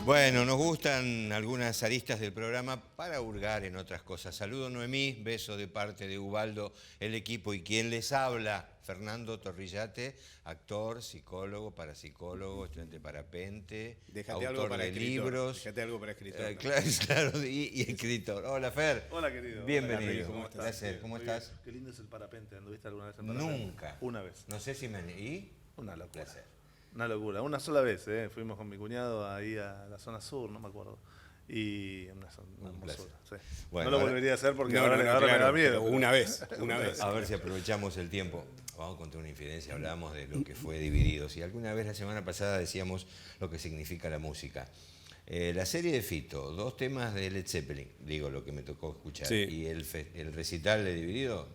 Bueno, nos gustan algunas aristas del programa para hurgar en otras cosas. Saludo Noemí, beso de parte de Ubaldo, el equipo y quien les habla, Fernando Torrillate, actor, psicólogo, parapsicólogo, estudiante de parapente, Déjate algo autor para de escritor. libros. Déjate algo para escritor. Claro, y escritor. Hola Fer. Hola querido. Bienvenido. ¿Cómo estás? Placer, ¿cómo Muy estás? bien. Qué lindo es el parapente. ¿Anduviste alguna vez en parapente? Nunca. Una vez. No sé si me... ¿Y? Una locura. Placer. Una locura. Una sola vez, ¿eh? Fuimos con mi cuñado ahí a la zona sur, no me acuerdo. Y una hermosura. Sí. Bueno, no lo ahora- volvería a hacer porque No, ahora, no, no, ahora me claro, da miedo. pero una vez. A ver si aprovechamos el tiempo. Vamos a contar una infidencia. Hablábamos de lo que fue Divididos. Y alguna vez la semana pasada decíamos lo que significa la música. La serie de Fito, 2 temas de Led Zeppelin, digo lo que me tocó escuchar. Sí. Y el recital de Dividido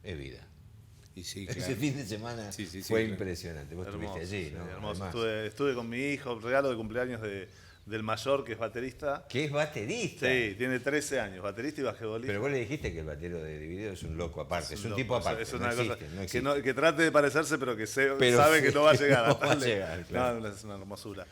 es vida. Y sí, Ese claro. fin de semana Sí, sí, sí, fue claro. impresionante. Vos Hermoso, estuviste allí, sí, ¿no? hermoso. Además, Estuve con mi hijo, regalo de cumpleaños del mayor, que es baterista. que es baterista. Sí, tiene 13 años, baterista y basquetbolista. Pero vos le dijiste que el batero de Dividido es un loco aparte, es un loco, tipo aparte. Es una no cosa existe, no que, existe. que trate de parecerse, pero que Pero sabe sí, que no va a llegar. no va a Dale. llegar, claro. No, es una hermosura.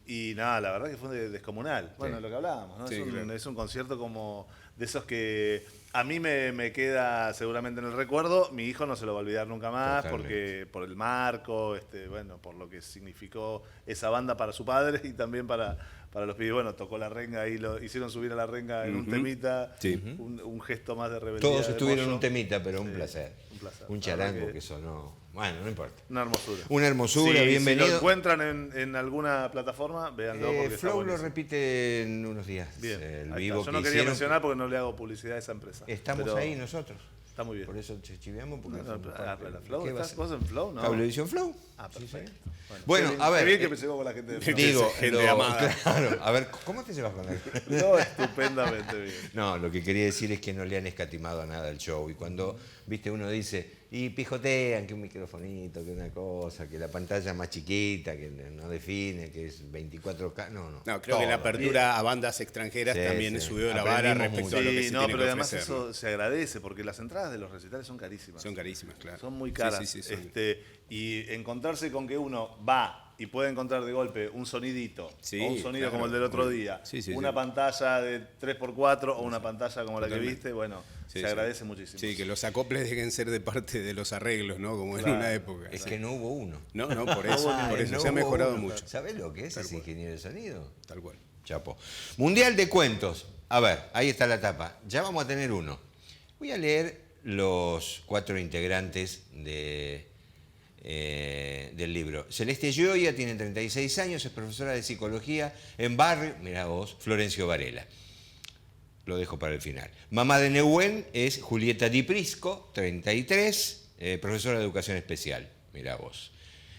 Y nada, la verdad que fue descomunal. Bueno, Sí. lo que hablábamos, ¿no? Sí, claro. Es un concierto como de esos que a mí me queda seguramente en el recuerdo. Mi hijo no se lo va a olvidar nunca más Totalmente. porque por el marco, bueno, por lo que significó esa banda para su padre y también para los pibes. Bueno, tocó la renga y lo hicieron subir a la renga en un temita, Sí. un gesto más de rebeldía. Todos de estuvieron en Moyo. un temita, pero un Sí, placer. un placer. Un La verdad charango que- que sonó. Bueno, no importa. Una hermosura. Una hermosura, Si bienvenido. lo encuentran en alguna plataforma, véanlo porque está Flow lo buenísimo. repite en unos días. Bien. El Ahí vivo está. Yo que no quería hicieron. mencionar porque no le hago publicidad a esa empresa. Estamos pero ahí nosotros. Está muy bien. Por eso chiveamos. Porque No, somos parte. pero Flow, ¿Qué va a ¿estás ser? vos en Flow? No. Cablevisión Flow. Ah, Sí, perfecto. sí. Bueno, qué bien, a ver, Qué bien que me llegó con la gente de Flow. Digo, Gente amada. claro. A ver, ¿cómo te llevas con él? No, estupendamente bien. No, lo que quería decir es que no le han escatimado a nada al show. Y cuando, viste, uno dice, y pijotean que un microfonito, que una cosa, que la pantalla más chiquita, que no define, que es 24K. No, no. No, creo que la Todo. apertura a bandas extranjeras Sí, también sí. subió la vara Aprendimos respecto a lo que Sí, se no, tiene pero que además ofrecer, ¿no? eso se agradece porque las entradas de los recitales son carísimas. Son carísimas, claro. Son muy caras. Sí, sí, sí, son- Y encontrarse con que uno va y puede encontrar de golpe un sonidito, Sí, o un sonido claro. como el del otro día, Sí, sí, una sí. pantalla de 3x4 o una pantalla como la que Totalmente. viste, bueno, Sí, se sí. agradece muchísimo. Sí, que los acoples dejen ser de parte de los arreglos, ¿no? Como en Claro. una época. Es que no hubo uno. No, no, por eso, por eso No se ha hubo mejorado uno. mucho. ¿Sabés lo que es Tal ese cual. ingeniero de sonido? Tal cual. Chapo. Mundial de Cuentos. A ver, ahí está la tapa. Ya vamos a tener uno. Voy a leer los 4 integrantes del libro. Celeste Gioia tiene 36 años, es profesora de psicología en Barrio, mirá vos, Florencio Varela. Lo dejo para el final. Mamá de Neuwen es Julieta Di Prisco, 33, profesora de educación especial. Mirá vos.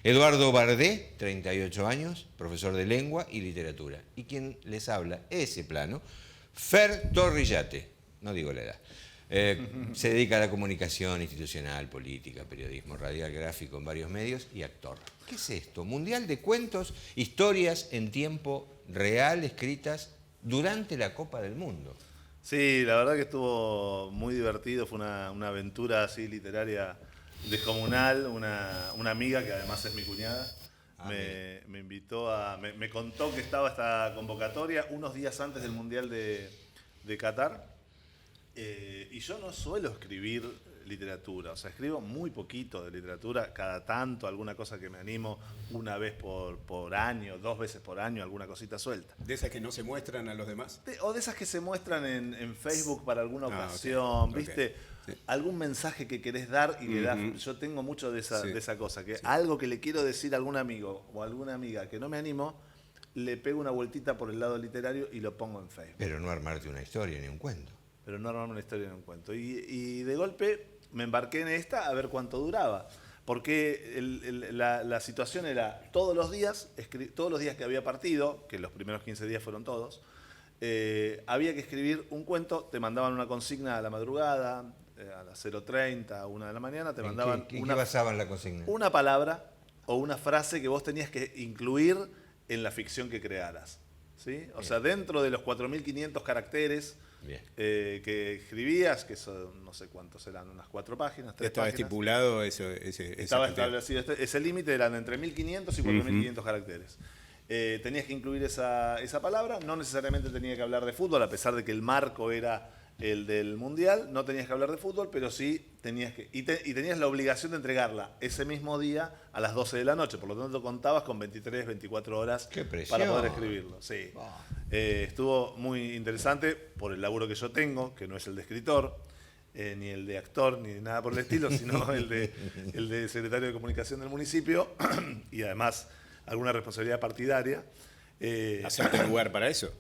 Eduardo Bardé, 38 años, profesor de lengua y literatura. Y quien les habla, ese plano, Fer Torrillate, no digo la edad. Se dedica a la comunicación institucional, política, periodismo radial, gráfico en varios medios y actor. ¿Qué es esto? Mundial de cuentos, historias en tiempo real escritas durante la Copa del Mundo. Sí, la verdad que estuvo muy divertido, fue una aventura así literaria descomunal, una amiga que además es mi cuñada. Me invitó me contó que estaba esta convocatoria unos días antes del Mundial de Qatar. Y yo no suelo escribir literatura, o sea, escribo muy poquito de literatura, cada tanto alguna cosa que me animo una vez por año, 2 veces por año, alguna cosita suelta. De esas que no se muestran a los demás. O de esas que se muestran en Facebook para alguna Ah, ocasión, ok, ¿viste? sí. Algún mensaje que querés dar y le das. Ujú. Yo tengo mucho de esa, Sí. de esa cosa, que algo que le quiero decir a algún amigo o a alguna amiga que no me animo, le pego una vueltita por el lado literario y lo pongo en Facebook. Pero no armarte una historia ni un cuento. Pero no armarme una historia en un cuento. Y de golpe me embarqué en esta a ver cuánto duraba. Porque la situación era todos los días que había partido, que los primeros 15 días fueron todos, había que escribir un cuento, te mandaban una consigna a la madrugada, a las 0:30, a 1 de la mañana, te mandaban ¿En qué basaban la consigna? una palabra o una frase que vos tenías que incluir en la ficción que crearas. ¿Sí? O sea, dentro de los 4.500 caracteres Bien. que escribías, que son no sé cuántos eran, unas 4 páginas, 3 Estaba páginas. estipulado esa Estaba cantidad. establecido, ese límite eran entre 1.500 y 4.500 caracteres. tenías que incluir esa palabra, no necesariamente tenía que hablar de fútbol, a pesar de que el marco era el del Mundial, no tenías que hablar de fútbol, pero sí tenías que... Y tenías la obligación de entregarla ese mismo día a las 12 de la noche, por lo tanto contabas con 23, 24 horas para poder escribirlo. Sí. Estuvo muy interesante por el laburo que yo tengo, que no es el de escritor, ni el de actor, ni nada por el estilo, sino el de secretario de comunicación del municipio, y además alguna responsabilidad partidaria. ¿Hacerte lugar para eso?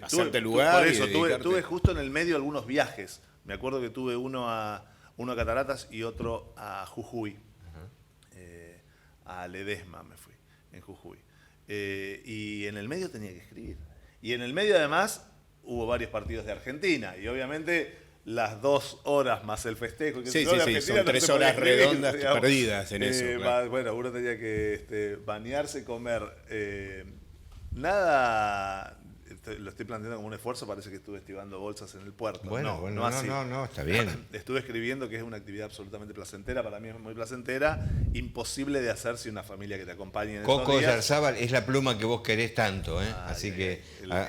Hacerte lugar por eso, y tuve justo en el medio algunos viajes. Me acuerdo que tuve uno a Cataratas y otro a Jujuy. A Ledesma me fui, en Jujuy. Y en el medio tenía que escribir. Y en el medio además hubo varios partidos de Argentina. Y obviamente las 2 horas más el festejo. Sí, son 3 horas redondas perdidas en eso. Claro. Bueno, uno tenía que bañarse, comer. Nada, lo estoy planteando como un esfuerzo, parece que estuve estibando bolsas en el puerto. No, está bien. Estuve escribiendo, que es una actividad absolutamente placentera, para mí es muy placentera, imposible de hacer sin una familia que te acompañe en Coco esos días. Yarzábal es la pluma que vos querés tanto, ¿eh? Así que...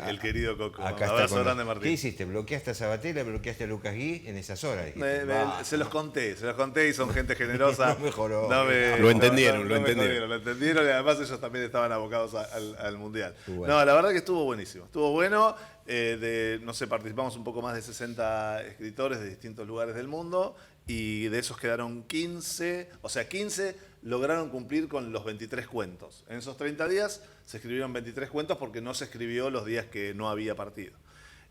El querido Coco. Acá Abrazo está grande, Martín. ¿Qué hiciste? ¿Bloqueaste a Sabatella, bloqueaste a Lucas Gui en esas horas? Dijiste, Se los conté y son gente generosa. No mejoró. Lo entendieron. Lo entendieron y además ellos también estaban abocados al Mundial. Bueno. No, la verdad que estuvo buenísimo. Estuvo bueno. No sé, participamos un poco más de 60 escritores de distintos lugares del mundo y de esos quedaron 15, o sea, 15 lograron cumplir con los 23 cuentos. En esos 30 días se escribieron 23 cuentos porque no se escribió los días que no había partido.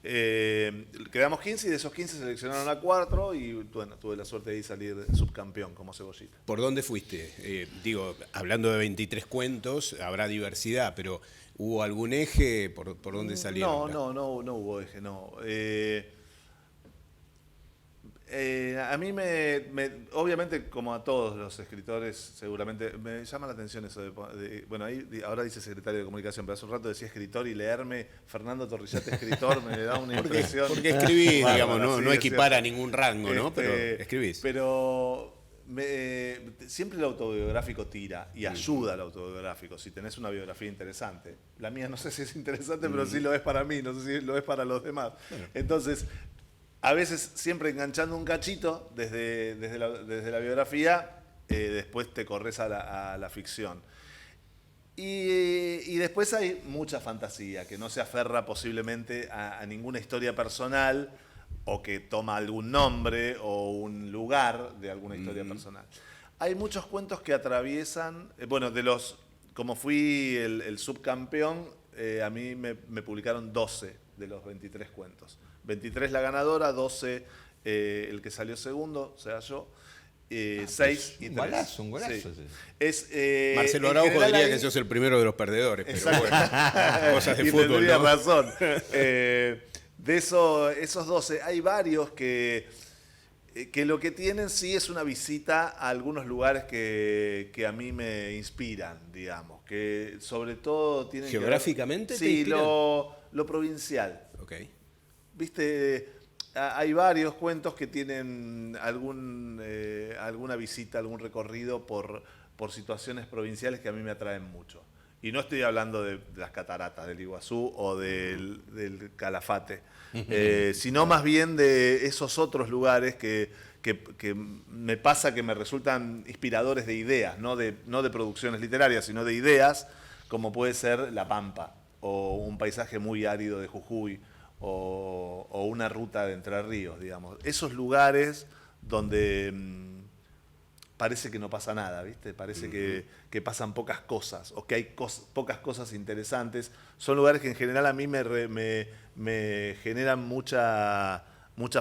Quedamos 15 y de esos 15 seleccionaron a 4 y bueno, tuve la suerte de salir subcampeón como Cebollita. ¿Por dónde fuiste? Hablando de 23 cuentos, habrá diversidad, pero ¿hubo algún eje? ¿Por dónde salieron? No hubo eje, no. A mí obviamente, como a todos los escritores, seguramente me llama la atención eso bueno, ahora dice secretario de comunicación, pero hace un rato decía escritor y leerme Fernando Torrillate escritor me da una impresión. Porque escribís, digamos, sí, no equipara ningún rango, ¿no? Pero escribís. Pero siempre el autobiográfico tira y ayuda al autobiográfico si tenés una biografía interesante. La mía no sé si es interesante, pero sí lo es para mí, no sé si lo es para los demás. Bueno. Entonces, a veces siempre enganchando un cachito desde la biografía, después te corres a la ficción. Y después hay mucha fantasía, que no se aferra posiblemente a ninguna historia personal o que toma algún nombre o un lugar de alguna historia personal. Hay muchos cuentos que atraviesan, como fui el subcampeón, a mí me publicaron 12 de los 23 cuentos. 23 la ganadora, 12 el que salió segundo, o sea yo, 6 y 3. Un golazo. Sí. Marcelo Araujo diría que sos el primero de los perdedores, pero bueno, cosas de fútbol, tendría ¿no? razón. De esos 12, hay varios que lo que tienen sí es una visita a algunos lugares que a mí me inspiran, digamos, que sobre todo tienen ¿Geográficamente que te inspiran? lo provincial. Ok. Viste, hay varios cuentos que tienen alguna visita, algún recorrido por situaciones provinciales que a mí me atraen mucho. Y no estoy hablando de las cataratas del Iguazú o del Calafate, sino más bien de esos otros lugares que me pasa que me resultan inspiradores de ideas, no de producciones literarias, sino de ideas, como puede ser La Pampa, o un paisaje muy árido de Jujuy, o una ruta de Entre Ríos, digamos. Esos lugares donde parece que no pasa nada, ¿viste? Parece que pasan pocas cosas, o que hay pocas cosas interesantes. Son lugares que en general a mí me generan mucha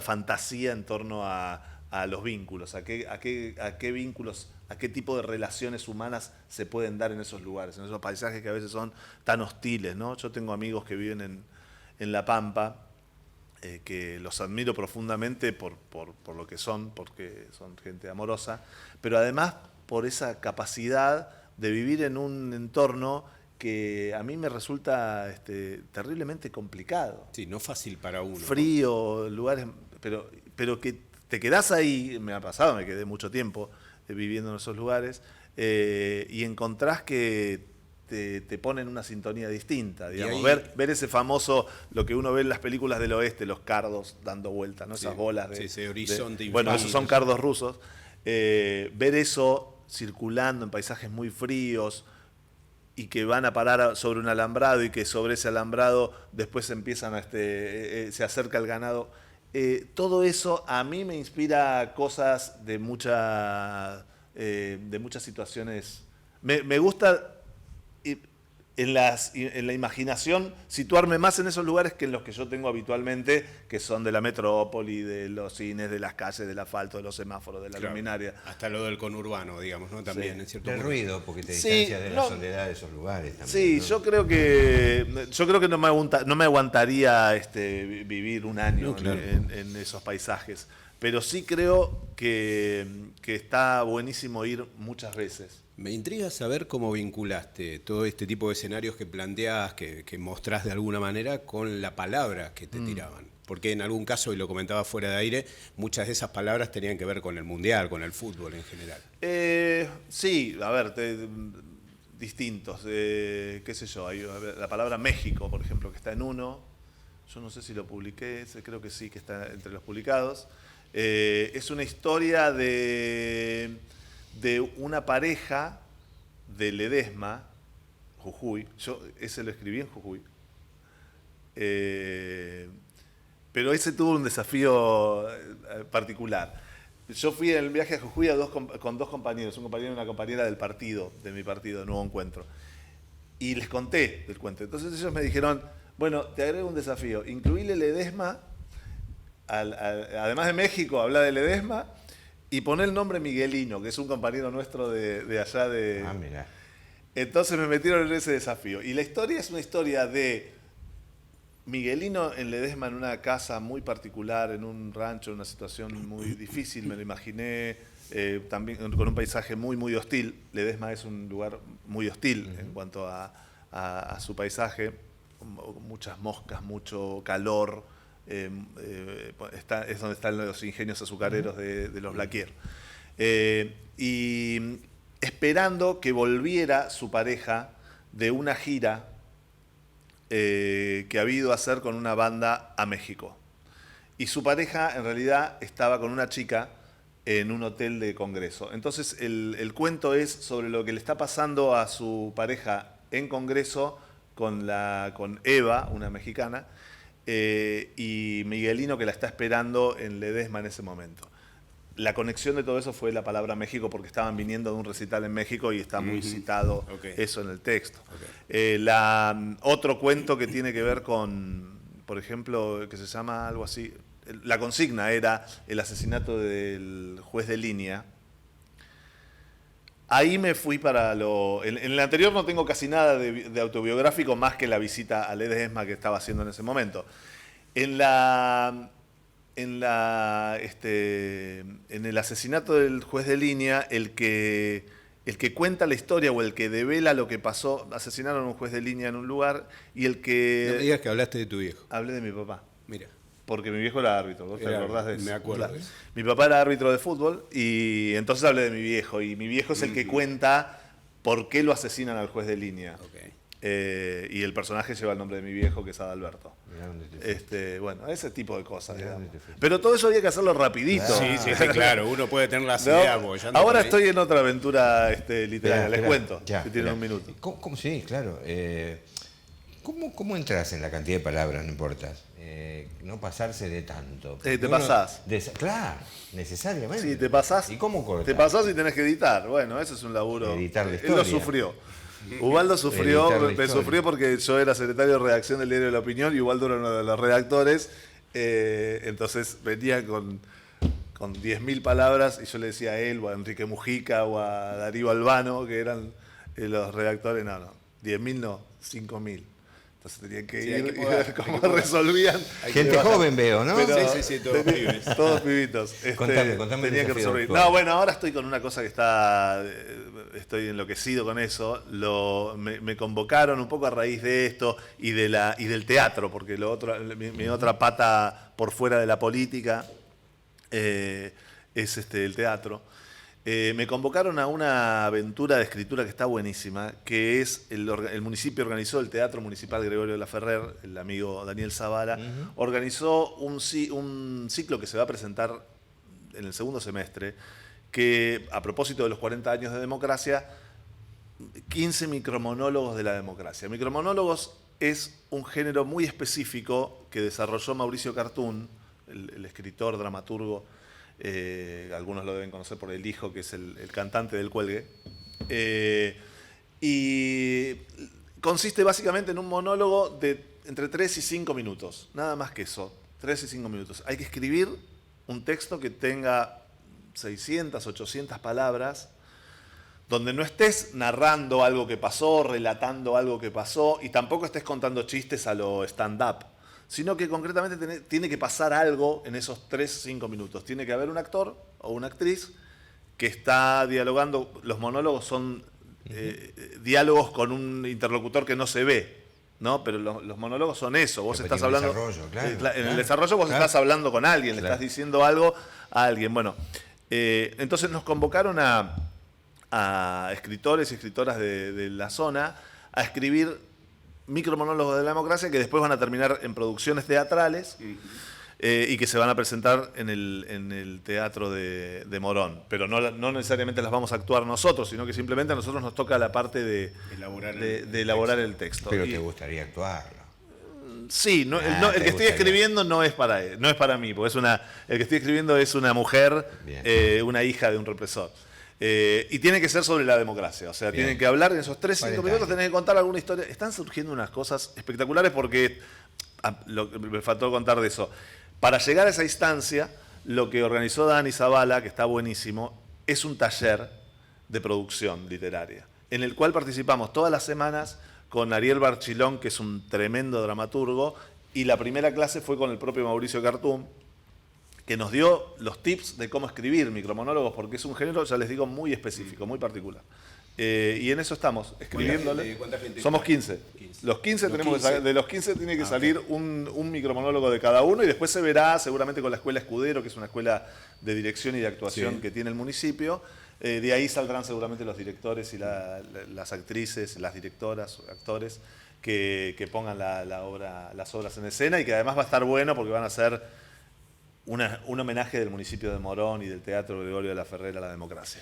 fantasía en torno a los vínculos, a qué vínculos, a qué tipo de relaciones humanas se pueden dar en esos lugares, en esos paisajes que a veces son tan hostiles, ¿no? Yo tengo amigos que viven en La Pampa, que los admiro profundamente por lo que son, porque son gente amorosa, pero además por esa capacidad de vivir en un entorno que a mí me resulta terriblemente complicado. Sí, no fácil para uno. Frío, ¿no? Lugares, pero que te quedás ahí, me ha pasado, me quedé mucho tiempo viviendo en esos lugares, y encontrás que te pone en una sintonía distinta, digamos. ahí- Ver ese famoso, lo que uno ve en las películas del oeste, los cardos dando vueltas, ¿no? Esas bolas de... sí, ese horizonte bueno, esos son infinito. cardos rusos. Ver eso circulando en paisajes muy fríos y que van a parar sobre un alambrado y que sobre ese alambrado después empiezan a se acerca el ganado. Todo eso a mí me inspira cosas de muchas situaciones. Me gusta en la imaginación situarme más en esos lugares que en los que yo tengo habitualmente, que son de la metrópoli, de los cines, de las calles, del asfalto, de los semáforos, de la Claro, luminaria. hasta lo del conurbano, digamos, ¿no? También, Sí. en cierto Del modo. ruido, porque te Sí, distancias de la no. soledad de esos lugares también. Sí, ¿no? yo creo que no me aguantaría vivir un año No, claro. en esos paisajes. Pero sí creo que está buenísimo ir muchas veces. Me intriga saber cómo vinculaste todo este tipo de escenarios que planteás, que mostrás de alguna manera, con la palabra que te tiraban. Porque en algún caso, y lo comentaba fuera de aire, muchas de esas palabras tenían que ver con el mundial, con el fútbol en general. Sí, a ver, distintos. Qué sé yo, hay la palabra México, por ejemplo, que está en uno. Yo no sé si lo publiqué, creo que sí, que está entre los publicados. Es una historia de una pareja de Ledesma, Jujuy. Yo ese lo escribí en Jujuy. Pero ese tuvo un desafío particular. Yo fui en el viaje a Jujuy con dos compañeros, un compañero y una compañera del partido, de mi partido, de Nuevo Encuentro. Y les conté del cuento. Entonces ellos me dijeron, bueno, te agrego un desafío, incluíle Ledesma, además de México, habla de Ledesma, y poné el nombre Miguelino, que es un compañero nuestro de allá de... Ah, mirá. Entonces me metieron en ese desafío. Y la historia es una historia de Miguelino en Ledesma, en una casa muy particular, en un rancho, en una situación muy difícil, me lo imaginé, también con un paisaje muy, muy hostil. Ledesma es un lugar muy hostil en cuanto a su paisaje, muchas moscas, mucho calor, es donde están los ingenios azucareros de los Blaquier. Y esperando que volviera su pareja de una gira que había ido a hacer con una banda a México. Y su pareja en realidad estaba con una chica en un hotel de congreso. Entonces el cuento es sobre lo que le está pasando a su pareja en congreso con Eva, una mexicana, y Miguelino, que la está esperando en Ledesma en ese momento. La conexión de todo eso fue la palabra México, porque estaban viniendo de un recital en México y está muy citado eso en el texto. Otro cuento que tiene que ver con, por ejemplo, que se llama algo así, la consigna era el asesinato del juez de línea. Ahí me fui para en el anterior no tengo casi nada de autobiográfico más que la visita a Ledesma que estaba haciendo en ese momento. En el asesinato del juez de línea, el que cuenta la historia o el que devela lo que pasó, asesinaron a un juez de línea en un lugar y el que... No me digas que hablaste de tu viejo. Hablé de mi papá. Mira. Porque mi viejo era árbitro, ¿vos te acordás de eso? Me acuerdo. Claro. Mi papá era árbitro de fútbol y entonces hablé de mi viejo. Y mi viejo es el que cuenta por qué lo asesinan al juez de línea. Okay. Y el personaje lleva el nombre de mi viejo, que es Adalberto. Mirá dónde te fuiste. Bueno, ese tipo de cosas, Mirá digamos. dónde te fuiste. Pero todo eso había que hacerlo rapidito. Sí, claro. Uno puede tener las ¿No? ideas bollando Ahora por ahí. estoy en otra aventura literaria, les Esperá, cuento, ya, si tienen esperá. un minuto. ¿Cómo? Sí, claro. ¿Cómo entras en la cantidad de palabras? No importa. No pasarse de tanto. Te Uno pasás. Claro, necesariamente. Sí, te pasás. ¿Y cómo cortas? Te pasás y tenés que editar. Bueno, ese es un laburo. Editar la Él lo historia. sufrió. Ubaldo sufrió, Editar la me historia. sufrió porque yo era secretario de redacción del diario de La Opinión y Ubaldo era uno de los redactores. Entonces venía con 10.000 palabras y yo le decía a él o a Enrique Mujica o a Darío Albano, que eran los redactores, no, 10.000 no, 5.000. Entonces tenían que Sí, hay ir que y podar, ver hay cómo que podar. resolvían. Gente joven veo, ¿no? Sí, todos pibes. Todos pibitos. Contame el tenía que desafío resolver. actual. No, bueno, ahora estoy con una cosa que estoy enloquecido con eso. Me convocaron un poco a raíz de esto y del teatro, porque mi otra pata por fuera de la política es el teatro. Me convocaron a una aventura de escritura que está buenísima, que es el municipio organizó, el Teatro Municipal Gregorio de la Ferrer, el amigo Daniel Zavala, organizó un ciclo que se va a presentar en el segundo semestre, que a propósito de los 40 años de democracia, 15 micromonólogos de la democracia. Micromonólogos es un género muy específico que desarrolló Mauricio Cartún, el escritor, dramaturgo. Algunos lo deben conocer por El Hijo, que es el cantante del Cuelgue. Y consiste básicamente en un monólogo de entre 3 y 5 minutos. Nada más que eso, 3 y 5 minutos. Hay que escribir un texto que tenga 600, 800 palabras, donde no estés narrando algo que pasó, relatando algo que pasó, y tampoco estés contando chistes a lo stand-up, sino que concretamente tiene que pasar algo en esos 3-5 minutos. Tiene que haber un actor o una actriz que está dialogando. Los monólogos son diálogos con un interlocutor que no se ve, ¿no? Pero los monólogos son eso. Vos estás hablando. En el desarrollo vos estás hablando con alguien, le estás diciendo algo a alguien. Bueno, entonces nos convocaron a escritores y escritoras de la zona a escribir micromonólogos de la democracia que después van a terminar en producciones teatrales y que se van a presentar en el Teatro de Morón. Pero no necesariamente las vamos a actuar nosotros, sino que simplemente a nosotros nos toca la parte de elaborar el texto. Pero te gustaría actuarlo. Sí, el que estoy escribiendo no es para mí, porque el que estoy escribiendo es una mujer, una hija de un represor. Y tiene que ser sobre la democracia, o sea, tienen que hablar en esos 3-5 minutos, tenés que contar alguna historia. Están surgiendo unas cosas espectaculares porque, me faltó contar de eso, para llegar a esa instancia, lo que organizó Dani Zavala, que está buenísimo, es un taller de producción literaria, en el cual participamos todas las semanas con Ariel Barchilón, que es un tremendo dramaturgo, y la primera clase fue con el propio Mauricio Cartún, que nos dio los tips de cómo escribir micromonólogos, porque es un género, ya les digo, muy específico, muy particular. Y en eso estamos, escribiéndole. ¿Cuánta gente? Somos 15. Los 15 de los 15 tiene que salir un micromonólogo de cada uno, y después se verá seguramente con la Escuela Escudero, que es una escuela de dirección y de actuación que tiene el municipio. De ahí saldrán seguramente los directores y las actrices, las directoras, actores, que pongan las obras en escena, y que además va a estar bueno porque van a ser un homenaje del municipio de Morón y del Teatro Gregorio de la Ferrer a la democracia.